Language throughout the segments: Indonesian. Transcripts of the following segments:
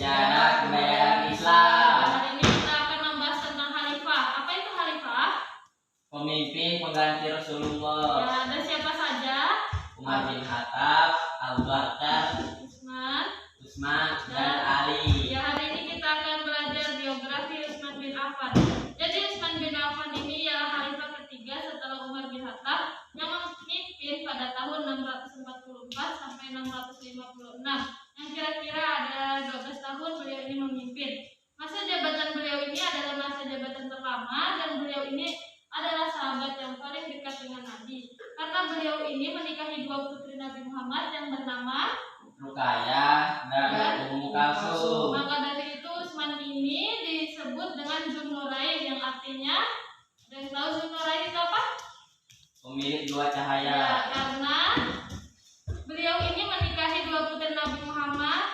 Sejarah kebudayaan Islam. Hari ini kita akan membahas tentang khalifah. Apa itu khalifah? Pemimpin pengganti Rasulullah. Ya, ada siapa saja? Umar bin Khattab, Abu Bakar, Utsman, dan Ali. Ya, hari ini kita akan belajar biografi Utsman bin Affan. Jadi Utsman bin Affan ini ialah khalifah ketiga setelah Umar bin Khattab yang memimpin pada tahun 644 sampai 656. Yang kira-kira ada 12 tahun beliau ini memimpin. Masa jabatan beliau ini adalah masa jabatan terlama dan beliau ini adalah sahabat yang paling dekat dengan Nabi. Karena beliau ini menikahi dua putri Nabi Muhammad yang bernama Ruqayyah dan Ummu Kalsum. Maka dari itu Utsman ini disebut dengan Zunnurain yang artinya, ada yang tahu Zunnurain itu apa? Pemilik dua cahaya. Ya, karena beliau ini menikahi dua putri Nabi Muhammad,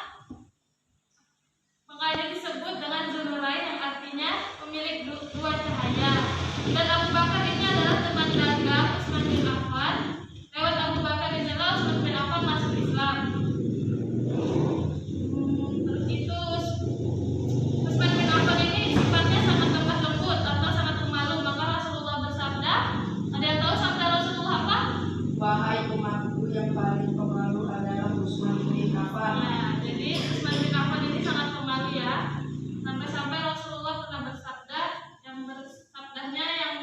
makanya disebut dengan Zunnurain yang artinya pemilik dua cahaya. Dan Abu Bakar ini adalah teman dagang Utsman bin Affan. Lewat Abu Bakar inilah Utsman bin Affan masuk Islam. Terus itu Utsman bin Affan ini sifatnya sangat lemah lembut atau sangat pemalu. Maka Rasulullah bersabda, ada yang tahu sabda Rasulullah apa? Wahai umatku, yang paling pemalu adalah Utsman bin Affan. Nah, jadi Utsman bin Affan ini sangat pemalu ya. Sampai-sampai Rasulullah pernah bersabda, sabdanya yang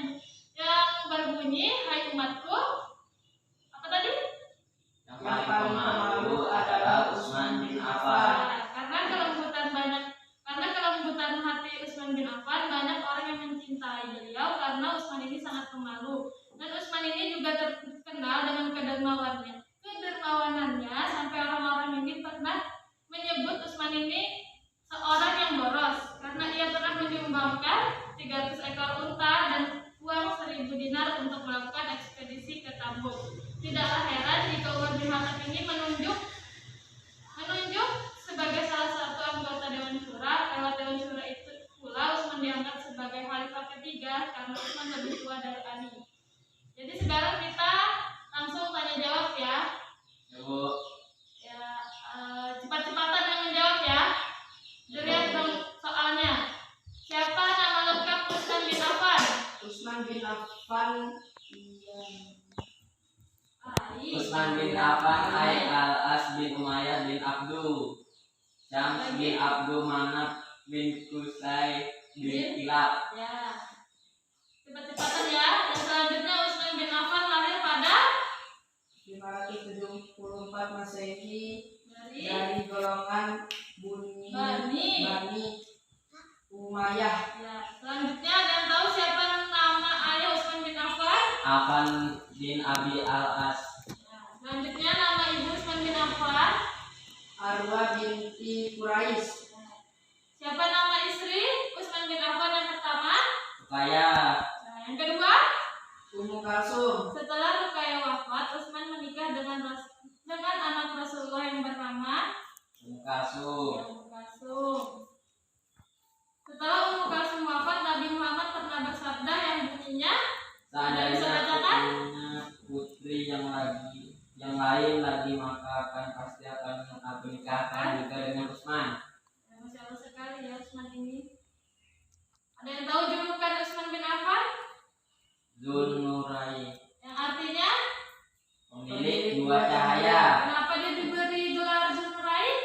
berbunyi, hai umatku, apa tadi? Yang paling pemalu adalah Utsman bin Affan. Karena kelembutan hati Utsman bin Affan, banyak orang yang mencintai beliau karena Utsman ini sangat pemalu. Dan Utsman ini juga terkenal dengan kedermawanannya sampai orang-orang ini pernah menyebut Utsman ini seorang yang boros karena ia pernah menyumbangkan 300 ekor unta dan uang 1000 dinar untuk melakukan ekspedisi ke Tabuk. Tidaklah heran jika Umar bin Khattab ini menunjuk sebagai salah satu anggota Dewan Syura. Lewat Dewan Syura itu pula Utsman diangkat sebagai khalifah ketiga karena Utsman lebih tua dari Ali. Jadi sekarang kita langsung tanya jawab ya. Ya, Bu. Ya, cepat-cepatan yang menjawab ya. Dilihat dong soalnya. Siapa nama lengkap Utsman bin Affan? Utsman bin Affan Utsman bin Affan Al-As bin Umayyah bin Abdu Syams bin Abdul Manaf bin Qusay bin Kilab. Ya. Cepat-cepatan ya. Dan selanjutnya Utsman bin Affan lahir pada 574 Masehi dari dari golongan Bani Umayyah. ya. Selanjutnya ada yang tahu siapa nama ayah Utsman bin Affan? Affan bin Abi Al-As. Ya. Selanjutnya nama ibu Utsman bin Affan? Arwa binti Quraisy. Siapa nama istri Utsman bin Affan yang pertama? Ruqayyah. Nah, yang kedua? Ummu Kalsum. Setelah Ruqayyah wafat, Utsman menikah dengan anak Rasulullah yang bernama Ummu Kalsum. Ummu Kalsum. Setelah Ummu Kalsum wafat, Nabi Muhammad pernah bersabda yang bunyinya, Seandainya putri yang lain lagi, maka pasti akan aku nikahkan juga dengan Utsman. ya, Masya Allah sekali ya Utsman ini. Ada yang tahu julukan Utsman bin Affan? Zunnurain, Yang artinya? pemilik dua cahaya. Kenapa dia diberi gelar Zunnurain?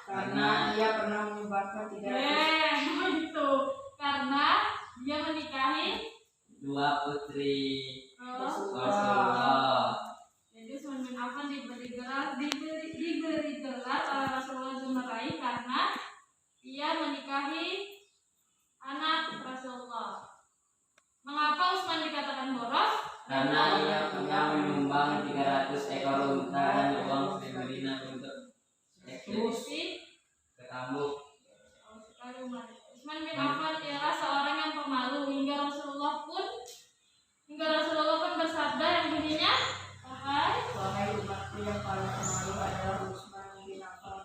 Karena dia pernah menyumbangkan 300 Itu karena dia menikahi Dua putri Rasulullah. Rasulullah. Jadi Utsman bin Affan diberi gelar oleh Rasulullah Zunnurain karena ia menikahi anak Rasulullah. Mengapa Utsman dikatakan boros? Karena ia pernah menyumbang 300 ekor unta dan uang 1000 dinar untuk ekspedisi ke Tabuk. Utsman bin Affan ialah seorang yang pemalu hingga Rasulullah pun bersabda yang bunyinya, Wahai umatku, yang paling pemalu adalah Utsman bin Affan.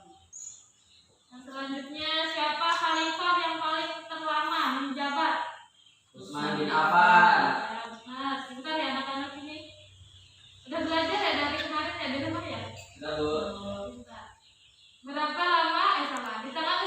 Yang selanjutnya, siapa khalifah yang paling terlama menjabat? Utsman bin Affan. Ya, benar. Sebentar ya anak-anak ini. Udah belajar ya dari kemarin ya di rumah ya? Sudah, Bu. Bentar. Berapa lama? Di tangan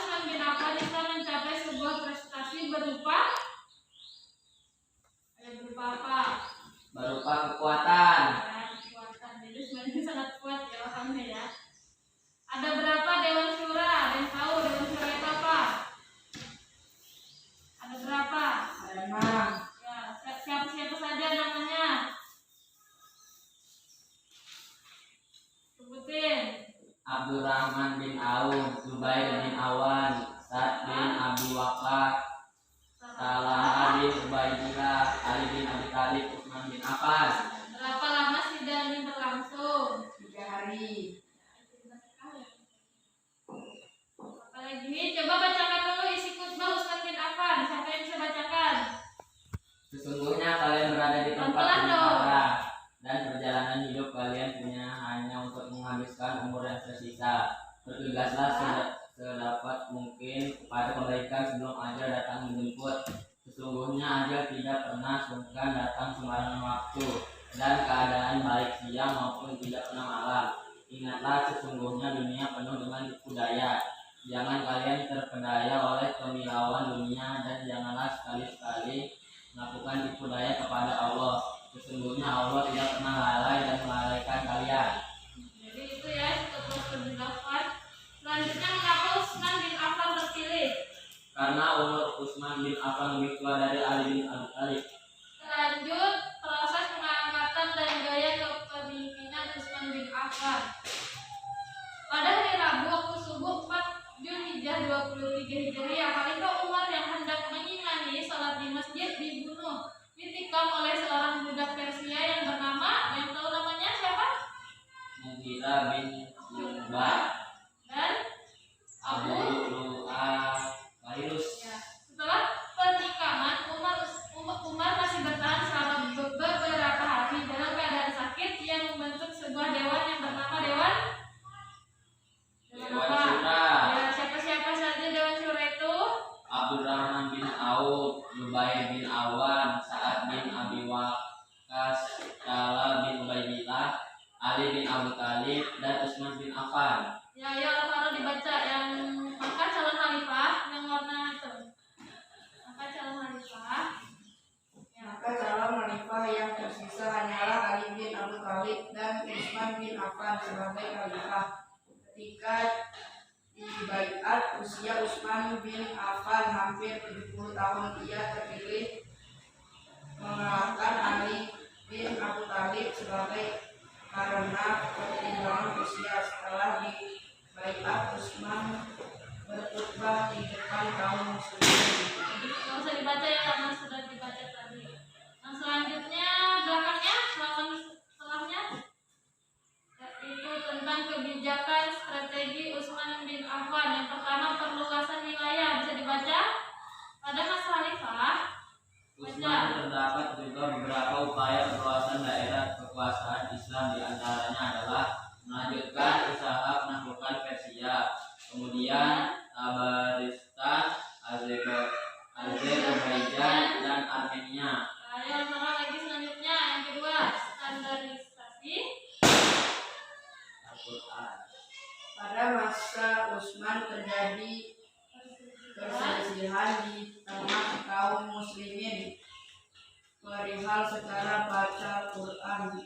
Zubair bin Awan, Sa'd bin Abi Waqqas, Talha bin Ubaidillah, Ali bin Abi Thalib, Utsman bin Affan. Berapa lama sidang ini berlangsung? 3 hari. Apalagi? Coba bacakan dulu isi khutbah Utsman bin Affan. Siapa yang bisa bacakan? Sesungguhnya kalian berada di tempat Pelan-pelan dong. sementara dan perjalanan hidup kalian punya hanya untuk menghabiskan umur yang tersisa. Bergegaslah sedapat mungkin kepada kebaikan sebelum ajal datang menjemput. Sesungguhnya ajal tidak pernah sungkan datang sembarangan waktu, dan keadaan baik siang maupun tidak pernah malam. Ingatlah sesungguhnya dunia penuh dengan tipu daya. Jangan kalian terpedaya oleh kemilauan dunia, dan janganlah sekali-sekali melakukan tipu daya kepada Allah. Sesungguhnya Allah tidak pernah lalai dan melalaikan kalian. Jadi itu ya khutbah ke-8. Selanjutnya mengapa Utsman bin Affan terpilih? Karena umur Utsman bin Affan lebih tua dari Ali bin Abi Thalib. Lanjut proses pengangkatan dan gaya kepemimpinan Utsman bin Affan. Pada hari Rabu waktu subuh 4 Dzulhijjah 23 Hijriah, Khalifah Umar yang hendak mengimani salat di masjid dibunuh, ditikam oleh seorang budak Persia yang bernama, yang tahu namanya siapa? Mughirah bin Syu'bah, Dan Abu Abu. Lu'ah Wairus. Ya. Setelah penikaman, Umar masih bertahan selama beberapa hari dalam keadaan sakit. Ia membentuk sebuah dewan yang bernama Dewan Dewan apa? Syura. Ya, siapa-siapa saja Dewan Syura itu? Abdurrahman bin Auf, Zubair bin Awan, Sa'ad bin Abi Waqqas, Talha bin Ubaidillah, Ali bin Abi Thalib, dan Utsman bin Affan. Ya, Al-Faro dibaca yang maka calon khalifah yang warna hitam. Maka calon khalifah. Ya. Maka calon khalifah yang tersisa hanyalah Ali bin Abi Thalib dan Utsman bin Affan sebagai khalifah. Ketika di baiat usia Utsman bin Affan hampir 70 tahun, ia terpilih mengalahkan Ali bin Abi Thalib karena pertimbangan usia. Setelah di baiat, Utsman berkhutbah di depan kaum muslimin. Nggak usah dibaca ya karena sudah dibaca tadi. Nah, selanjutnya belakangnya setelahnya yaitu tentang kebijakan strategi Utsman bin Affan. Yang pertama, perluasan wilayah. Bisa dibaca pada masa khalifah. Utsman terdapat juga beberapa upaya perluasan daerah kekuasaan Islam, diantaranya adalah melanjutkan usaha penaklukan Persia, kemudian Tabaristan, Azerbaijan, dan Armenia. Ayo, sama lagi selanjutnya. Yang kedua, standarisasi Al-Quran. Pada masa Utsman terjadi perselisihan di tengah kaum muslimin perihal secara baca Quran.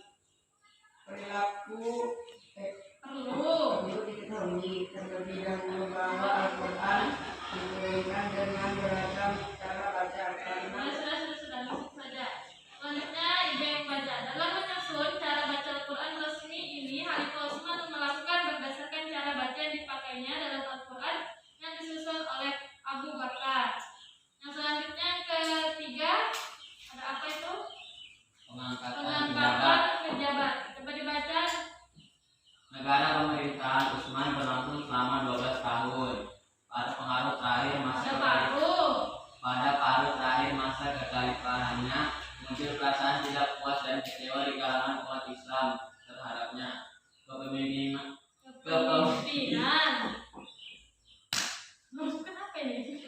Perilaku perlu diketahui terlebih dahulu bahwa Al-Quran diturunkan dengan beragam cara baca karena sudah langsung saja. Selanjutnya ibu yang baca. Dalam menyusun cara baca Al-Quran resmi ini, Khalifah Utsman melakukan berdasarkan cara baca yang dipakainya dalam Al-Quran yang disusun oleh Abu Bakar. Yang selanjutnya yang ketiga, ada apa itu? Pengangkatan pejabat. Coba dibaca. Negara pemerintahan Utsman berlangsung selama 12 tahun. Pada paruh terakhir masa kekhalifahannya, muncul perasaan tidak puas dan kecewa di kalangan umat Islam terhadapnya. Kepemimpinan. Kenapa ini?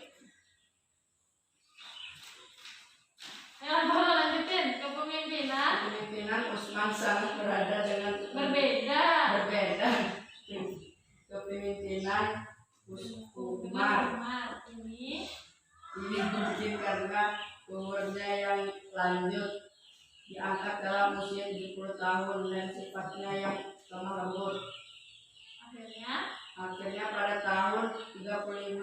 Ya, baru lanjutin. kepemimpinan Utsman sangat berbeda kepemimpinan Umar ini mungkin karena umurnya yang lanjut diangkat dalam usia 70 tahun dan sifatnya yang lemah lembut. Akhirnya pada tahun 35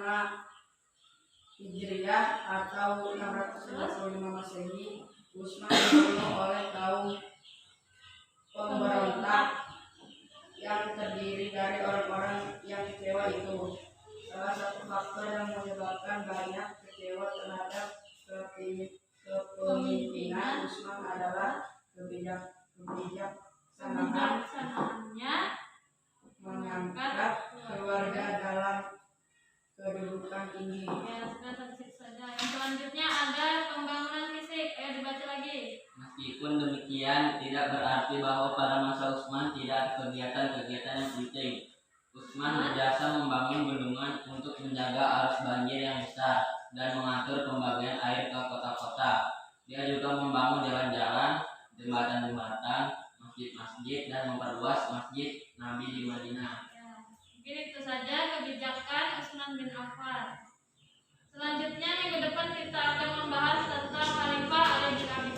Hijriah atau 655 Masehi, Utsman dibunuh oleh kaum pemberontak yang terdiri dari orang-orang yang kecewa itu. Salah yang menyebabkan banyak kecewa terhadap kepemimpinan Utsman adalah kebijaksanaannya mengangkat keluarga dalam kedudukan tinggi. Ya, sudah terkait saja. Yang selanjutnya ada pembangunan fisik. Ayo dibaca lagi. Meskipun demikian, tidak berarti bahwa pada masa Utsman tidak ada kegiatan-kegiatan yang penting. Utsman berjasa membangun bendungan untuk menjaga arus banjir yang besar dan mengatur pembagian air ke kota-kota. Dia juga membangun jalan-jalan, jembatan-jembatan, masjid-masjid, dan memperluas masjid Nabi di Madinah. Ya, mungkin itu saja kebijakan Utsman bin Affan. Selanjutnya minggu depan kita akan membahas tentang Khalifah Ali bin Abi